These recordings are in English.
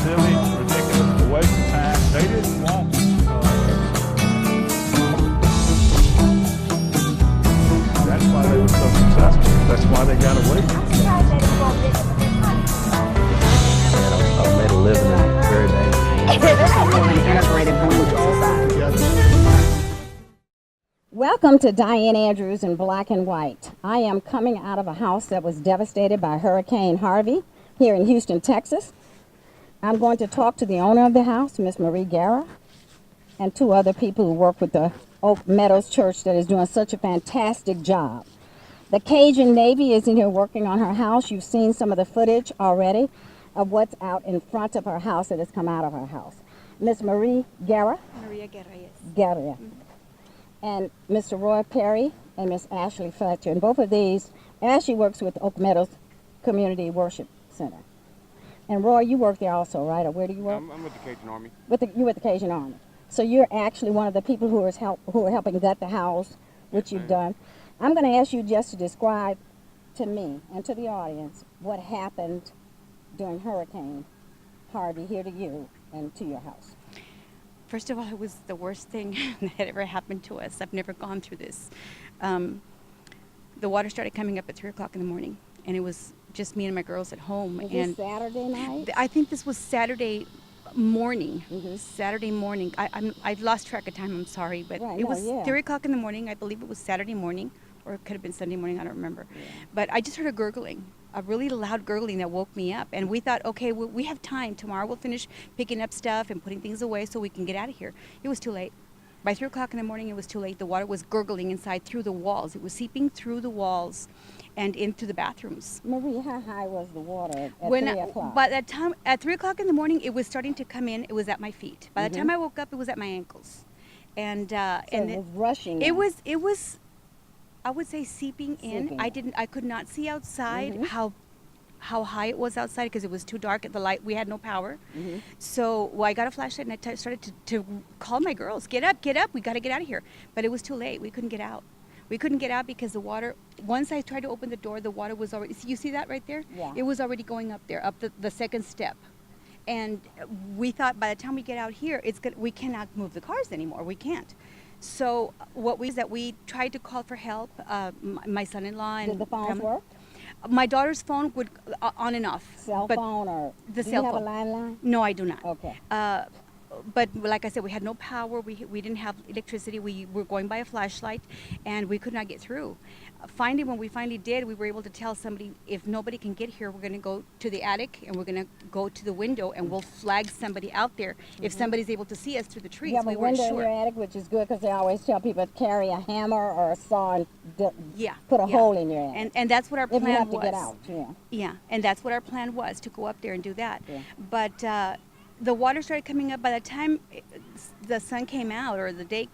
silly, ridiculous, a waste of time. They didn't want that's why they were so successful. That's why they got away with it. I've made a living in very Welcome to Dianne Andrews in Black and White. I am coming out of a house that was devastated by Hurricane Harvey here in Houston, Texas. I'm going to talk to the owner of the house, Miss Marie Guerra, and two other people who work with the Oak Meadows Church that is doing such a fantastic job. The Cajun Navy is in here working on her house. You've seen some of the footage already of what's out in front of her house that has come out of her house. Miss Marie Guerra. Maria Guerra, yes. Guerra. Mm-hmm. And Mr. Roy Perry and Miss Ashley Fletcher. And both of these, Ashley works with Oak Meadows Community Worship Center. And Roy, you work there also, right? Or where do you work? I'm with the Cajun Army. You're with the Cajun Army. So you're actually one of the people who are helping gut the house, which you've done. I'm going to ask you just to describe to me and to the audience what happened during Hurricane Harvey here to you and to your house. First of all, it was the worst thing that had ever happened to us. I've never gone through this. The water started coming up at 3 o'clock in the morning, and it was just me and my girls at home. Was this Saturday night? I think this was Saturday morning. Mm-hmm. Saturday morning. I lost track of time, I'm sorry, but it was 3 o'clock in the morning. I believe it was Saturday morning, or it could have been Sunday morning, I don't remember. Yeah. But I just heard a gurgling, a really loud gurgling that woke me up. And we thought, okay, we have time. Tomorrow we'll finish picking up stuff and putting things away so we can get out of here. It was too late. By 3 o'clock in the morning, it was too late. The water was gurgling inside through the walls. It was seeping through the walls and into the bathrooms. Marie, how high was the water at 3 o'clock? By that time, at 3 o'clock in the morning, it was starting to come in. It was at my feet. By the time I woke up, it was at my ankles. And it was rushing. It was, I would say, seeping in. I could not see outside how high it was outside because it was too dark at the light. We had no power. So I got a flashlight and I started to call my girls, get up, we got to get out of here. But it was too late. We couldn't get out. We couldn't get out because the water, once I tried to open the door, the water was already, you see that right there? Yeah. It was already going up there, up the second step. And we thought by the time we get out here, we cannot move the cars anymore. We can't. So we tried to call for help. My son-in-law and did the phones work? My daughter's phone would on and off. Cell phone or the do cell you have phone. a landline? No, I do not. Okay. But like I said, we had no power. We didn't have electricity. We were going by a flashlight, and we could not get through. Finally, when we finally did, we were able to tell somebody, if nobody can get here, we're going to go to the attic and we're going to go to the window and we'll flag somebody out there. If somebody's able to see us through the trees, you have we a weren't window sure. in your attic, which is good because they always tell people to carry a hammer or a saw and Yeah, put a hole in your attic. and that's what our plan was. If you have to get out, yeah. Yeah, and that's what our plan was, to go up there and do that. Yeah. But the water started coming up. By the time the sun came out, or the day,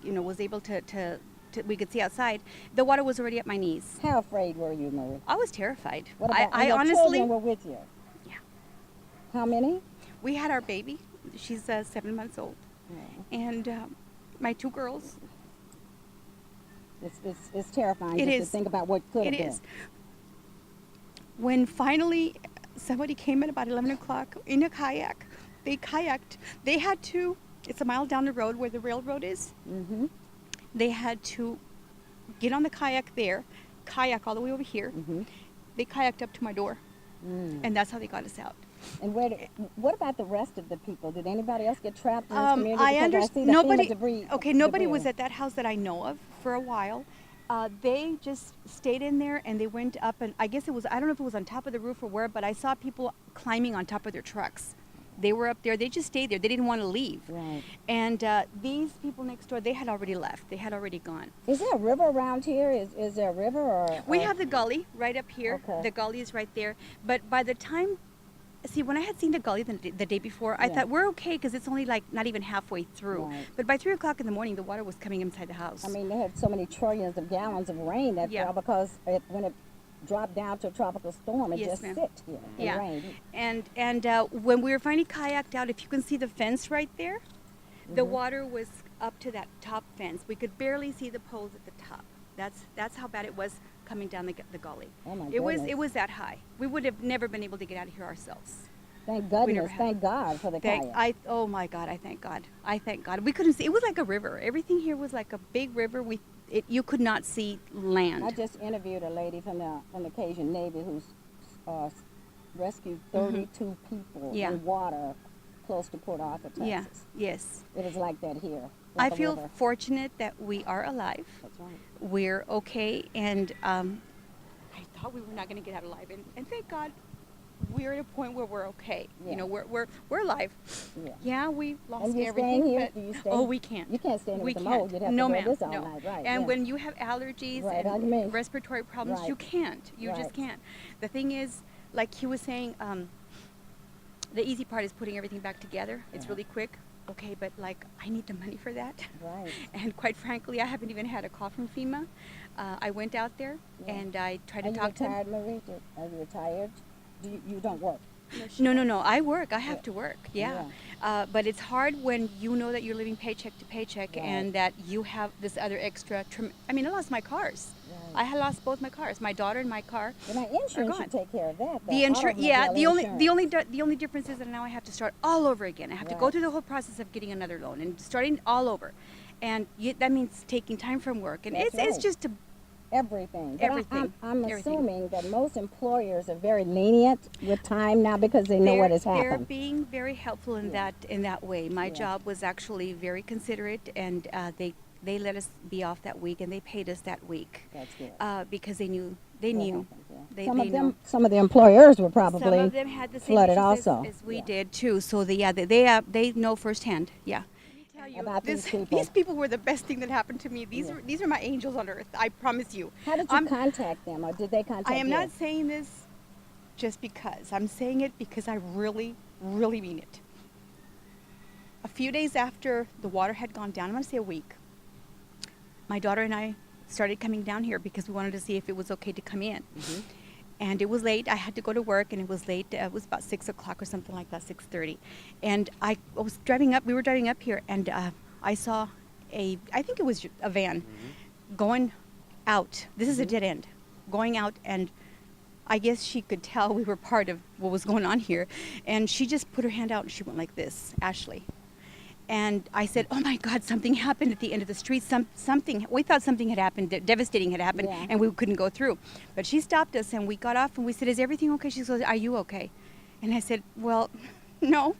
was able to we could see outside, the water was already at my knees. How afraid were you, Marie? I was terrified. What about, I your honestly children were with you? Yeah. How many? We had our baby. She's 7 months old, and my two girls. It's terrifying to think about what could have been. It is. When finally somebody came at about 11 o'clock in a kayak, they kayaked. They had to. It's a mile down the road where the railroad is. They had to get on the kayak there, kayak all the way over here. They kayaked up to my door, and that's how they got us out. And what about the rest of the people? Did anybody else get trapped in this community? I understand. Nobody was debris. at that house that I know of for a while. They just stayed in there, and they went up, and I guess I don't know if it was on top of the roof or where, but I saw people climbing on top of their trucks. They were up there. They just stayed there. They didn't want to leave. Right. And these people next door, they had already left. They had already gone. Is there a river around here? Is there a river? Or we have the gully right up here. Okay. The gully is right there. But by the time, when I had seen the gully the day before, I thought we're okay because it's only like not even halfway through. Right. But by 3 o'clock in the morning, the water was coming inside the house. I mean, they had so many trillions of gallons of rain that fell because when it dropped down to a tropical storm, it just sit here and rained. And when we were finally kayaked out, if you can see the fence right there, the water was up to that top fence. We could barely see the poles at the top. That's how bad it was coming down the gully. Oh my goodness. goodness. It was that high. We would have never been able to get out of here ourselves. Thank We never goodness. had. Thank God for the kayak. Oh my God, I thank God. I thank God. We couldn't see. It was like a river. Everything here was like a big river. You could not see land. I just interviewed a lady from the Cajun Navy who's rescued 32 people in water close to Port Arthur, Texas. Yeah. Yes. It is like that here. I like a feel river. fortunate that we are alive. That's right. We're okay, and I thought we were not going to get out alive, and thank God, we're at a point where we're okay. Yeah. You know, we're alive. Yeah. We lost And you're everything. staying here? But, Do you stay? oh, we can't. You can't stay in We with the can't. mold. You'd have No, to ma'am. wear this all No. night, right? And yeah. when you have allergies Right, I mean. and respiratory problems, Right. you can't. You Right. just can't. The thing is, like he was saying, the easy part is putting everything back together. It's really quick. Okay, but like I need the money for that. Right. And quite frankly, I haven't even had a call from FEMA. I went out there and I tried to talk to them. Are you retired, Marie? Are you retired? You don't work? No. I work. I have to work. Yeah. But it's hard when you know that you're living paycheck to paycheck and that you have this other extra. I mean, I lost my cars. Right. I had lost both my cars, my daughter and my car. But my insurance should take care of that. The insurance, the only difference is that now I have to start all over again. I have to go through the whole process of getting another loan and starting all over, and that means taking time from work, and it's just everything. But everything. I'm assuming that most employers are very lenient with time now because they know what has happened. They're being very helpful in that way. My job was actually very considerate, and they let us be off that week, and they paid us that week. That's good. Because they knew. They knew. Some of the employers were probably some of them had the same flooded issues also. as we did too. So they know firsthand. Yeah. About these people. These people were the best thing that happened to me. These are my angels on earth. I promise you. How did you contact them, or did they contact you? I am not saying this just because. I'm saying it because I really, really mean it. A few days after the water had gone down, I'm going to say a week, my daughter and I started coming down here because we wanted to see if it was okay to come in. And it was late. I had to go to work, and it was late. It was about 6 o'clock or something like that, 6:30. And I was driving up. We were driving up here, and I saw I think it was a van going out. This is a dead end, going out, and I guess she could tell we were part of what was going on here. And she just put her hand out, and she went like this, Ashley. And I said, oh my God, something happened at the end of the street. Something, we thought something had happened, devastating had happened, and we couldn't go through. But she stopped us, and we got off, and we said, is everything okay? She goes, are you okay? And I said, well, no.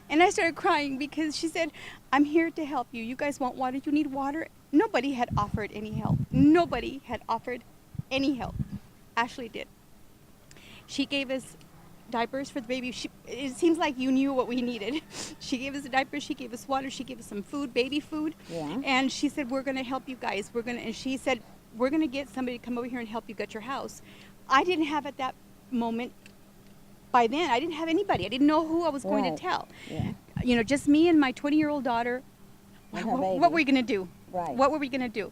And I started crying because she said, I'm here to help you. You guys want water? You need water? Nobody had offered any help. Nobody had offered any help. Ashley did. She gave us diapers for the baby. It seems like you knew what we needed. She gave us the diapers, she gave us water, she gave us some food, baby food. And she said, we're going to help you guys. And she said, we're going to get somebody to come over here and help you get your house. I didn't have at that moment, by then, I didn't have anybody. I didn't know who I was going to tell. You know, just me and my 20-year-old daughter. What were we going to do? What were we going to do?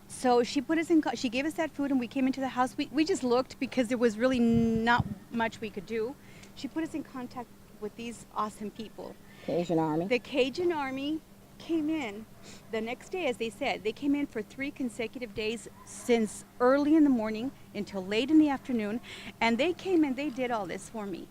So she put us in. She gave us that food, and we came into the house. We just looked because there was really not much we could do. She put us in contact with these awesome people. Cajun Army. The Cajun Army came in the next day, as they said. They came in for 3 consecutive days since early in the morning until late in the afternoon, and they came and they did all this for me.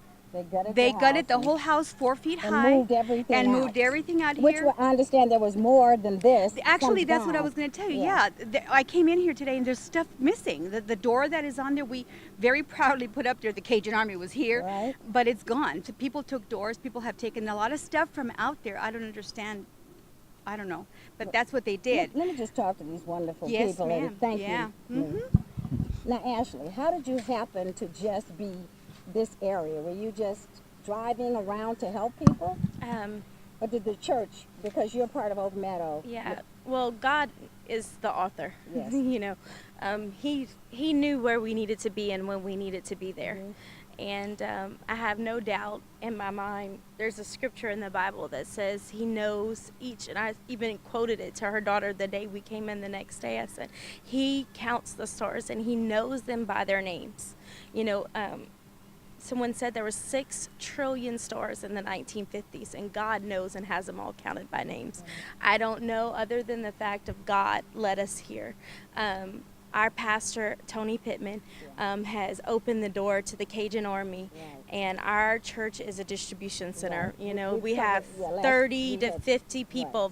They gutted the whole house 4 feet high. And moved everything out. Moved everything out Which here. I understand there was more than this. Actually, that's what I was going to tell you. Yeah. I came in here today and there's stuff missing. The door that is on there, we very proudly put up there. The Cajun Army was here, but it's gone. So people took doors. People have taken a lot of stuff from out there. I don't understand. I don't know. But that's what they did. Let me just talk to these wonderful people. Yes, ma'am. Thank you. Now, Ashley, how did you happen to just be this area? Were you just driving around to help people? Or did the church, because you're part of Oak Meadow? Yeah, well, God is the author. Yes. You know, he knew where we needed to be and when we needed to be there. And I have no doubt in my mind, there's a scripture in the Bible that says he knows each, and I even quoted it to her daughter the day we came in the next day. I said, he counts the stars and he knows them by their names. You know, someone said there were 6 trillion stars in the 1950s, and God knows and has them all counted by names. I don't know, other than the fact of God led us here. Our pastor, Tony Pittman, has opened the door to the Cajun Army And our church is a distribution center. Right. You know, We've we covered- have yeah, last 30 we to had- 50 people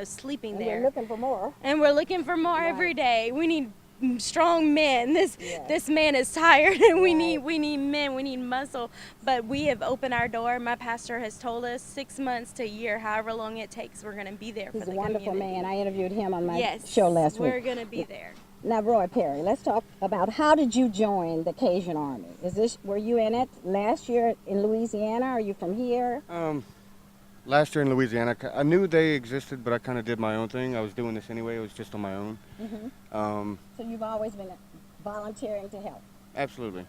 sleeping And there. we're looking for more. And we're looking for more Right. every day. We need strong men. Yes. This man is tired, and we Right. need men. We need muscle. But we have opened our door. My pastor has told us 6 months to a year, however long it takes, we're going to be there He's for a the wonderful community. man. I interviewed him on my Yes, show last we're week. going to be there. Now, Roy Perry, let's talk about how did you join the Cajun Army? Were you in it last year in Louisiana? Are you from here? Last year in Louisiana, I knew they existed, but I kind of did my own thing. I was doing this anyway. It was just on my own. So you've always been volunteering to help. Absolutely.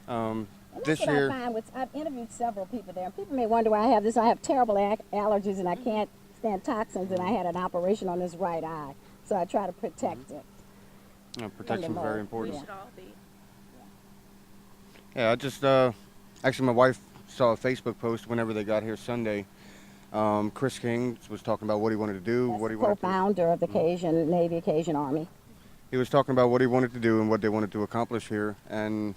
And This that's what year, I find I've interviewed several people there. And people may wonder why I have this. I have terrible allergies and I can't stand toxins, and I had an operation on this right eye. So I try to protect it. protection is mold. very We important. should all be. Yeah, I just actually my wife saw a Facebook post whenever they got here Sunday. Chris King was talking about what he wanted to do, That's what he the wanted to. co-founder of the Cajun Navy, Cajun Army. He was talking about what he wanted to do and what they wanted to accomplish here, and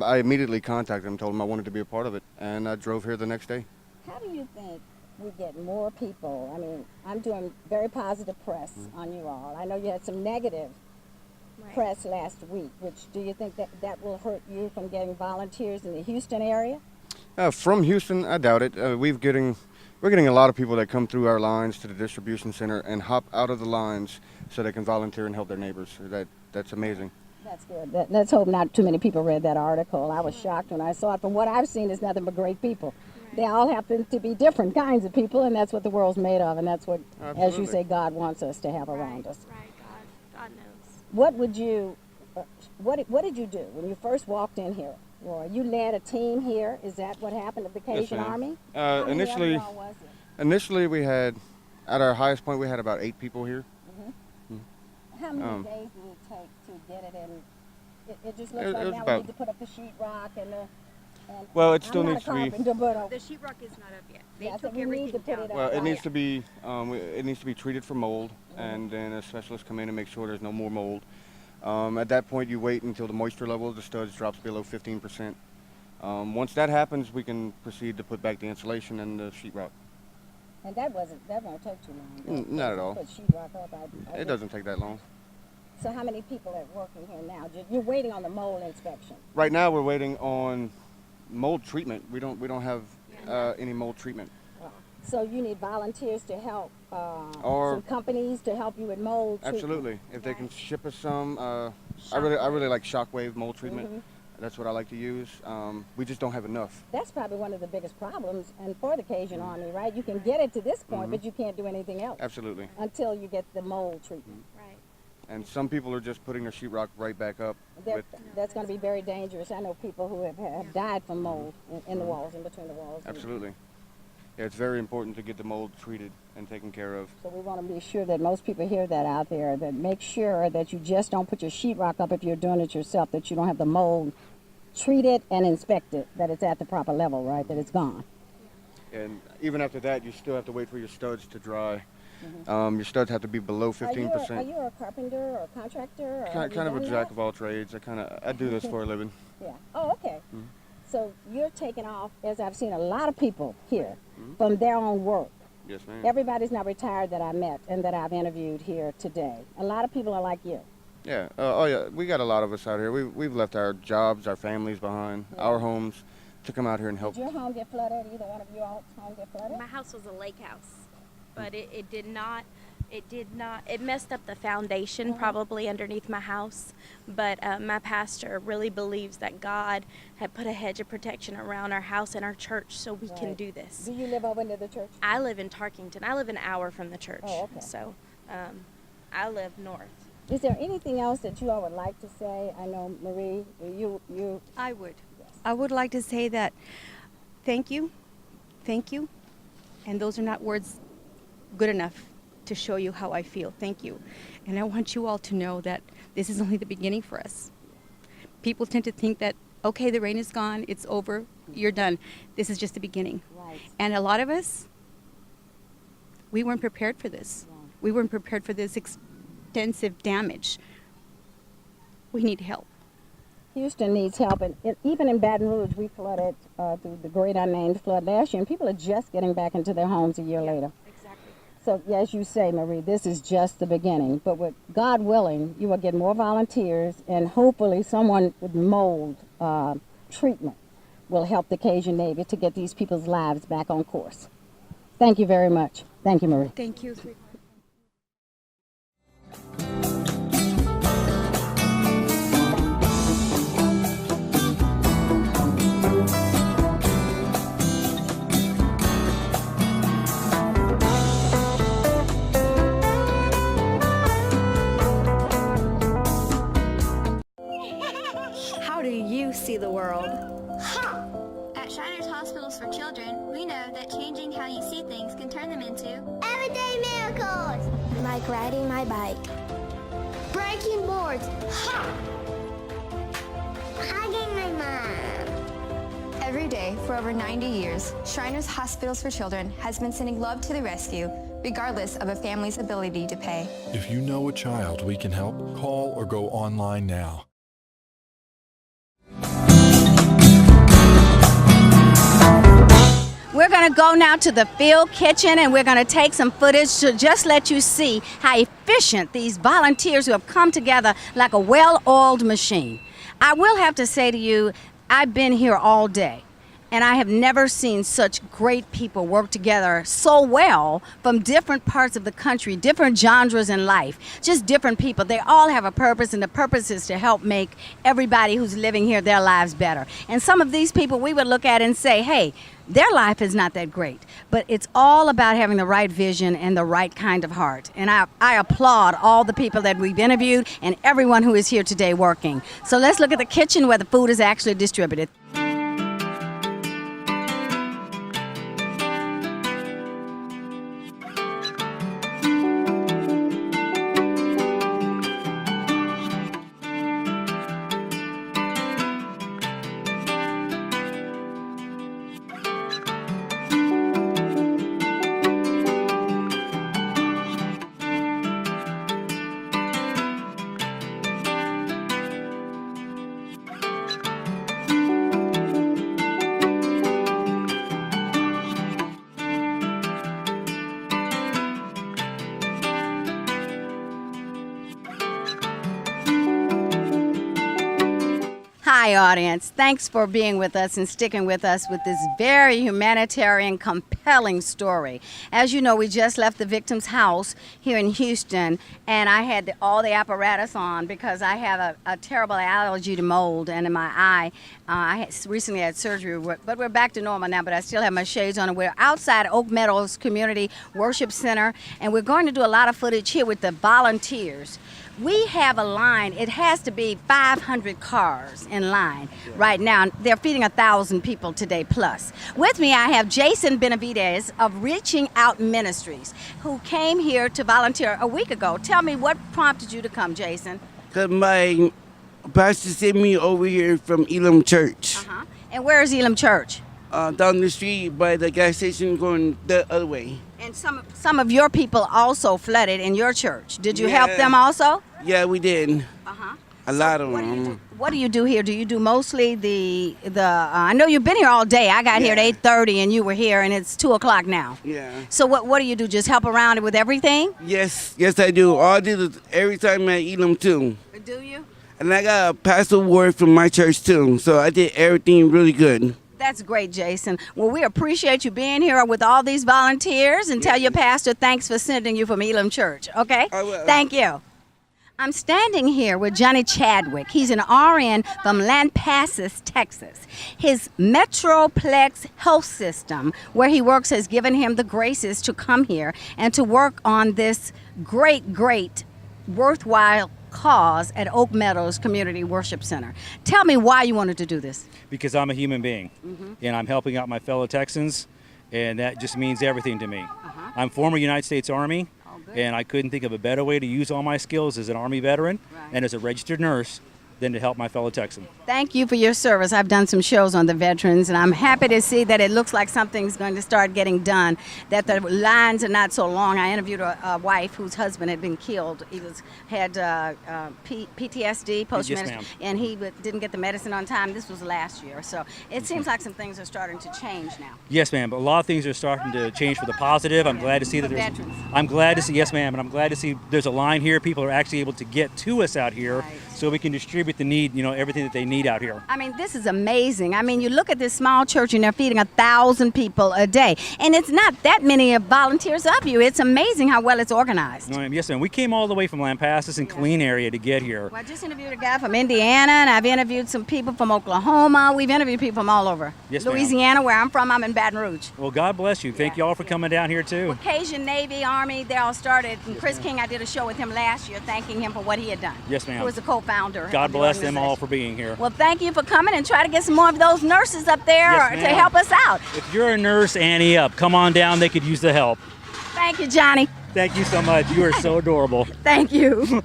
I immediately contacted him, told him I wanted to be a part of it, and I drove here the next day. How do you think we get more people? I mean, I'm doing very positive press on you all. I know you had some negative Right. press last week, which do you think that will hurt you from getting volunteers in the Houston area? From Houston, I doubt it. We're getting a lot of people that come through our lines to the distribution center and hop out of the lines so they can volunteer and help their neighbors. That's amazing. That's good. Let's hope not too many people read that article. I was shocked when I saw it. From what I've seen, it's nothing but great people. They all happen to be different kinds of people, and that's what the world's made of, and that's what, as you Absolutely. say, God wants us to have around us. Right. God knows. What would you, what did you do when you first walked in here, Roy? You led a team here. Is that what happened at the Cajun ma'am. Army? How many of Initially, y'all was it? initially we had, at our highest point, we had about 8 people here. How many days did it take to get it in? It just looks It like was now about- we need to put up the sheetrock and the. And Well, it still I'm needs not to a be. carpenter, but The sheetrock is not up yet. They Yeah, I took think we need everything to put down. it up. Well, it Right. needs to be treated for mold, and then a specialist come in and make sure there's no more mold. At that point, you wait until the moisture level of the studs drops below 15%. Once that happens, we can proceed to put back the insulation and the sheetrock. And that won't take too long. Not at all. Put sheetrock up. I It think. doesn't take that long. So how many people are working here now? You're waiting on the mold inspection. Right now, we're waiting on mold treatment. We don't have any mold treatment. So you need volunteers to help, Or- some companies to help you with mold treatment. Absolutely. If they can ship us some, I really like shockwave mold treatment. That's what I like to use. We just don't have enough. That's probably one of the biggest problems, and for the Cajun Army, right? You can get it to this point, but you can't do anything else Absolutely. until you get the mold treatment. Right. And some people are just putting their sheetrock right back up. That's going to be very dangerous. I know people who have died from mold in the walls, in between the walls. Absolutely. Yeah, it's very important to get the mold treated and taken care of. So we want to be sure that most people hear that out there, that make sure that you just don't put your sheetrock up if you're doing it yourself, that you don't have the mold treated and inspected, that it's at the proper level, right, that it's gone. And even after that, you still have to wait for your studs to dry. Your studs have to be below 15%. Are you a carpenter or a contractor? Or have you Kind of a done jack that? of all trades. I do this for a living. Yeah. Oh, okay. So you're taking off, as I've seen a lot of people here, from their own work. Yes, ma'am. Everybody's not retired that I met and that I've interviewed here today. A lot of people are like you. Yeah. Yeah. We got a lot of us out here. We've left our jobs, our families behind, our homes, to come out here and help. Did your home get flooded? Either one of you all's home get flooded? My house was a lake house, but it did not. It messed up the foundation probably underneath my house, but my pastor really believes that God had put a hedge of protection around our house and our church so we can Right. do this. Do you live over near the church? I live in Tarkington. I live an hour from the church. Oh, okay. So I live north. Is there anything else that you all would like to say? I know, Marie, you. I would. I would like to say that thank you, and those are not words good enough to show you how I feel. Thank you. And I want you all to know that this is only the beginning for us. People tend to think that, okay, the rain is gone, it's over, you're done. This is just the beginning. Right. And a lot of us, we weren't prepared for this. We weren't prepared for this extensive damage. We need help. Houston needs help, and even in Baton Rouge, we flooded through the great unnamed flood last year, and people are just getting back into their homes a year later. Exactly. So, as you say, Marie, this is just the beginning. But with God willing, you will get more volunteers, and hopefully someone with mold treatment will help the Cajun Navy to get these people's lives back on course. Thank you very much. Thank you, Marie. Thank you. How do you see the world? At Shriners Hospitals for Children, we know that changing how you see things can turn them into everyday miracles! Like riding my bike. Breaking boards! Hugging my mom! Every day for over 90 years, Shriners Hospitals for Children has been sending love to the rescue, regardless of a family's ability to pay. If you know a child we can help, call or go online now. We're going to go now to the field kitchen, and we're going to take some footage to just let you see how efficient these volunteers who have come together like a well-oiled machine. I will have to say to you, I've been here all day, and I have never seen such great people work together so well from different parts of the country, different genres in life, just different people. They all have a purpose, and the purpose is to help make everybody who's living here their lives better. And some of these people we would look at and say, hey, their life is not that great, but it's all about having the right vision and the right kind of heart. And I applaud all the people that we've interviewed and everyone who is here today working. So let's look at the kitchen where the food is actually distributed. Hi, audience. Thanks for being with us and sticking with us with this very humanitarian, compelling story. As you know, we just left the victim's house here in Houston, and I had all the apparatus on because I have a terrible allergy to mold, and in my eye, I recently had surgery, but we're back to normal now, but I still have my shades on, and we're outside Oak Meadows Community Worship Center, and we're going to do a lot of footage here with the volunteers. We have a line, it has to be 500 cars in line right now. They're feeding 1,000 people today plus. With me, I have Jason Benavidez of Reaching Out Ministries, who came here to volunteer a week ago. Tell me, what prompted you to come, Jason? Because my pastor sent me over here from Elam Church. And where is Elam Church? Down the street by the gas station going the other way. And some of your people also flooded in your church. Did you help them also? Yeah, we did. A lot of them. What do you do here? Do you do mostly the I know you've been here all day. I got here at 8:30 and you were here, and it's 2 o'clock now. Yeah. So what do you do? Just help around with everything? Yes, I do. All I do is every time I eat them too. Do you? And I got a pastor award from my church too, so I did everything really good. That's great, Jason. Well, we appreciate you being here with all these volunteers, and tell your pastor thanks for sending you from Elam Church, okay? I will. Thank you. I'm standing here with Johnny Chadwick. He's an RN from Lampasas, Texas. His Metroplex health system, where he works, has given him the graces to come here and to work on this great, worthwhile cause at Oak Meadows Community Worship Center. Tell me why you wanted to do this. Because I'm a human being, and I'm helping out my fellow Texans, and that just means everything to me. I'm former United States Army, and I couldn't think of a better way to use all my skills as an Army veteran and as a registered nurse than to help my fellow Texan. Thank you for your service. I've done some shows on the veterans, and I'm happy to see that it looks like something's going to start getting done, that the lines are not so long. I interviewed a wife whose husband had been killed. He had PTSD, post-medicine, and he didn't get the medicine on time. This was last year. So it seems like some things are starting to change now. Yes, ma'am. But a lot of things are starting to change for the positive. I'm glad to see that there's... Veterans. I'm glad to see, yes, ma'am, and I'm glad to see there's a line here. People are actually able to get to us out here, so we can distribute the need, everything that they need out here. I mean, this is amazing. I mean, you look at this small church and they're feeding 1,000 people a day. And it's not that many volunteers up here. It's amazing how well it's organized. No, ma'am. Yes, ma'am. We came all the way from Lampasas and Killeen area to get here. Well, I just interviewed a guy from Indiana, and I've interviewed some people from Oklahoma. We've interviewed people from all over. Yes, ma'am. Louisiana, where I'm from, I'm in Baton Rouge. Well, God bless you. Thank you all for coming down here, too. Well, Cajun, Navy, Army, they all started. And Chris King, I did a show with him last year thanking him for what he had done. Yes, ma'am. He was the co-founder. God bless them all for being here. Well, thank you for coming, and try to get some more of those nurses up there Yes, to help us out. If you're a nurse, Annie, up, come on down. They could use the help. Thank you, Johnny. Thank you so much. You are so adorable. Thank you.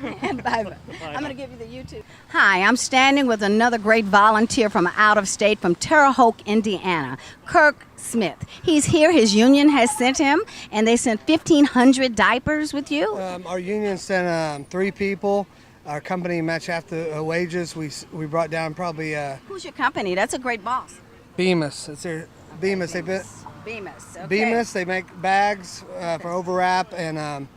Bye-bye. I'm going to give you the YouTube. Hi, I'm standing with another great volunteer from out of state, from Terre Haute, Indiana, Kirk Smith. He's here. His union has sent him, and they sent 1,500 diapers with you. Our union sent 3 people. Our company matched half the wages. We brought down probably. Who's your company? That's a great boss. Bemis. It's their Bemis. Bemis. Okay. Bemis. They make bags for overwrap, and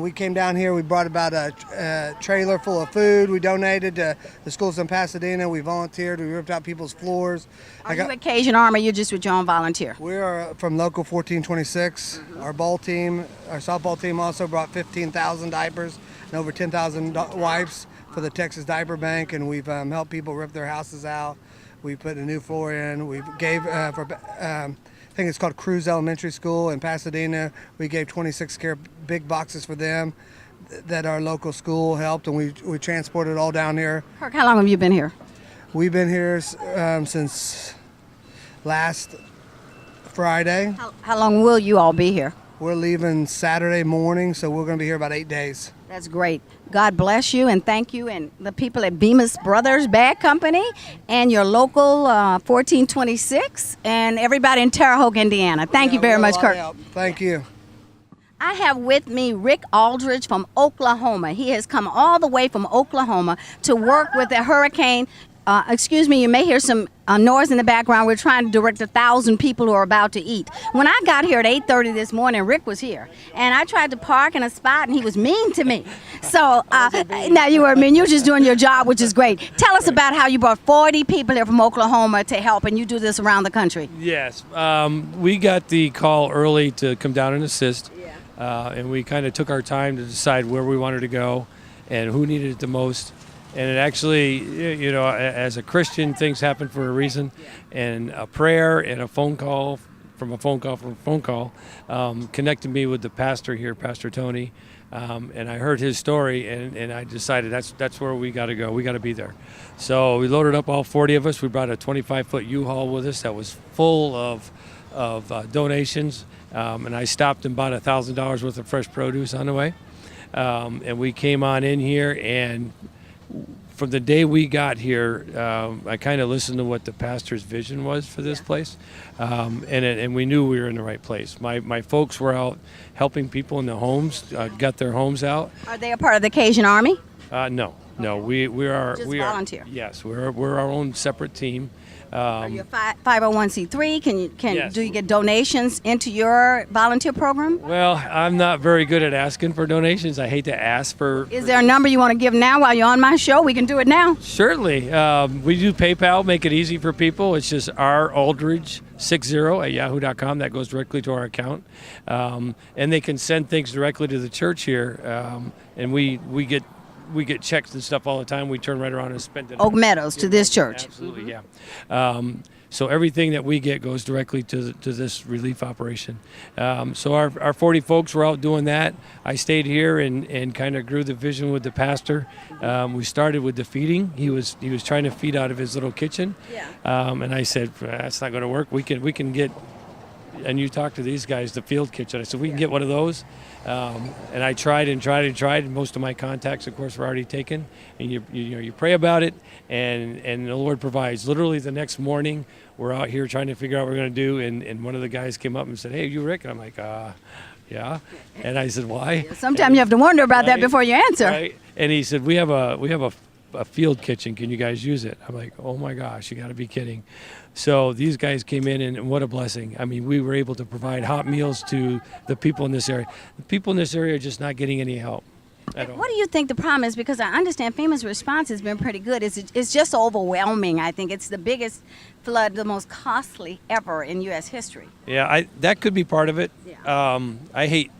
we came down here. We brought about a trailer full of food. We donated to the schools in Pasadena. We volunteered. We ripped out people's floors. Are you at Cajun Army? You're just with your own volunteer? We are from Local 1426. Our ball team, our softball team also brought 15,000 diapers and over 10,000 wipes for the Texas Diaper Bank, and we've helped people rip their houses out. We put a new floor in. We gave I think it's called Cruz Elementary School in Pasadena. We gave 26 big boxes for them that our local school helped, and we transported it all down here. Kirk, how long have you been here? We've been here since last Friday. How long will you all be here? We're leaving Saturday morning, so we're going to be here about 8 days. That's great. God bless you, and thank you, and the people at Bemis Brothers Bag Company, and your local 1426, and everybody in Terre Haute, Indiana. Thank you very much, Kirk. Thank you. I have with me Rick Aldridge from Oklahoma. He has come all the way from Oklahoma to work with the hurricane. Excuse me, you may hear some noise in the background. We're trying to direct 1,000 people who are about to eat. When I got here at 8:30 this morning, Rick was here, and I tried to park in a spot, and he was mean to me. So now you were mean. You were just doing your job, which is great. Tell us about how you brought 40 people here from Oklahoma to help, and you do this around the country. Yes, we got the call early to come down and assist, and we kind of took our time to decide where we wanted to go and who needed it the most. And it actually, as a Christian, things happen for a reason. And a prayer and a phone call connected me with the pastor here, Pastor Tony. And I heard his story, and I decided that's where we got to go. We got to be there. So we loaded up all 40 of us. We brought a 25-foot U-Haul with us that was full of donations. And I stopped and bought $1,000 worth of fresh produce on the way. And we came on in here, and from the day we got here, I kind of listened to what the pastor's vision was for this place, and we knew we were in the right place. My folks were out helping people in the homes, got their homes out. Are they a part of the Cajun Army? No, we are just volunteer. Yes, we're our own separate team. Are you a 501c3? Do you get donations into your volunteer program? Well, I'm not very good at asking for donations. I hate to ask for. Is there a number you want to give now while you're on my show? We can do it now. Certainly. We do PayPal, make it easy for people. It's just raldridge60@yahoo.com. That goes directly to our account. And they can send things directly to the church here. And we get checks and stuff all the time. We turn right around and spend it. Oak Meadows to this church. Absolutely, yeah. So everything that we get goes directly to this relief operation. So our 40 folks were out doing that. I stayed here and kind of grew the vision with the pastor. We started with the feeding. He was trying to feed out of his little kitchen, and I said that's not going to work. We can get and you talk to these guys, the field kitchen. I said, we can get one of those. And I tried and tried and tried. And most of my contacts, of course, were already taken. And you pray about it, and the Lord provides. Literally the next morning, we're out here trying to figure out what we're going to do. And one of the guys came up and said, hey, you Rick? And I'm like, yeah. And I said, why? Sometimes you have to wonder about that before you answer. Right. And he said, we have a field kitchen. Can you guys use it? I'm like, oh my gosh, you got to be kidding. So these guys came in, and what a blessing. I mean, we were able to provide hot meals to the people in this area. The people in this area are just not getting any help at all. What do you think the problem is? Because I understand FEMA's response has been pretty good. It's just overwhelming. I think it's the biggest flood, the most costly ever in U.S. history. Yeah, that could be part of it. Yeah. I hate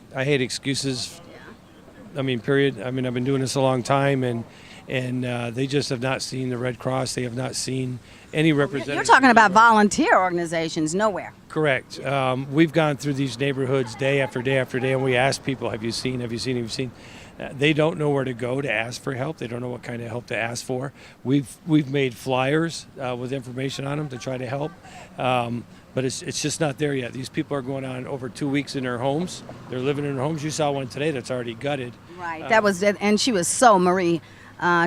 excuses. Yeah. I mean, period. I mean, I've been doing this a long time, and they just have not seen the Red Cross. They have not seen any representative. You're talking about volunteer organizations nowhere. Correct. We've gone through these neighborhoods day after day after day, and we ask people, have you seen? They don't know where to go to ask for help. They don't know what kind of help to ask for. We've made flyers with information on them to try to help, but it's just not there yet. These people are going on over 2 weeks in their homes. They're living in their homes. You saw one today that's already gutted. Right. That was it, and she was so Marie.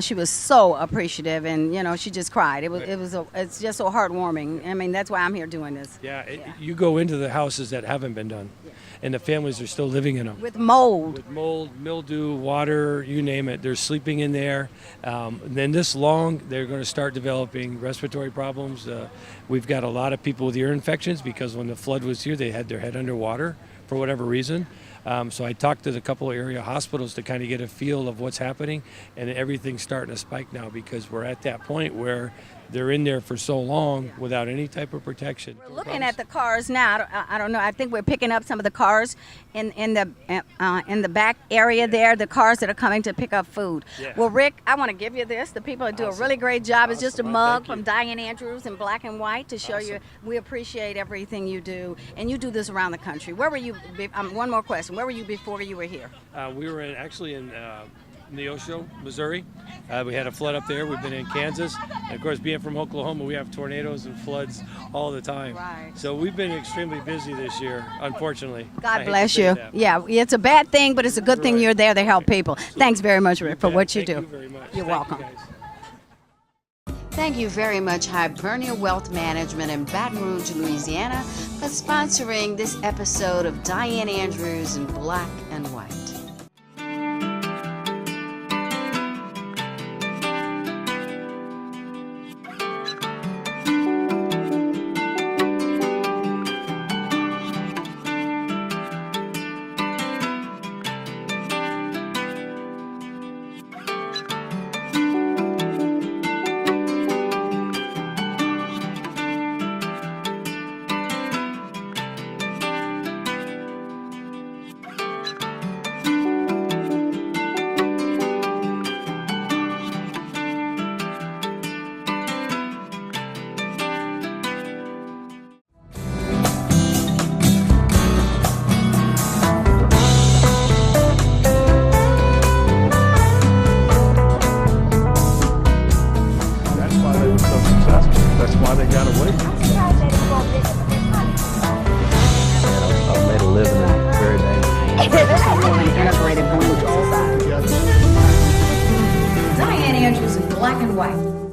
She was so appreciative, and she just cried. It's just so heartwarming. I mean, that's why I'm here doing this. Yeah, you go into the houses that haven't been done, and the families are still living in them. With mold. With mold, mildew, water, you name it. They're sleeping in there. And then this long, they're going to start developing respiratory problems. We've got a lot of people with ear infections because when the flood was here, they had their head underwater for whatever reason. So I talked to a couple of area hospitals to kind of get a feel of what's happening, and everything's starting to spike now because we're at that point where they're in there for so long without any type of protection. We're looking at the cars now. I don't know. I think we're picking up some of the cars in the back area there. The cars that are coming to pick up food. Yeah. Well, Rick, I want to give you this. The people do a really great job. It's just a mug from Dianne Andrews in black and white to show you we appreciate everything you do, and you do this around the country. Where were you? One more question. Where were you before you were here? We were actually in Neosho, Missouri. We had a flood up there. We've been in Kansas. And of course, being from Oklahoma, we have tornadoes and floods all the time. Right. So we've been extremely busy this year, unfortunately. God bless you. Yeah, it's a bad thing, but it's a good thing you're there to help people. Thanks very much, Rick, for what you do. Thank you very much. You're welcome. Thank you very much, Hibernia Wealth Management in Baton Rouge, Louisiana, for sponsoring this episode of Dianne Andrews in Black and White. That's why they got away. I've made a living in very dangerous. Dianne Andrews in black and white.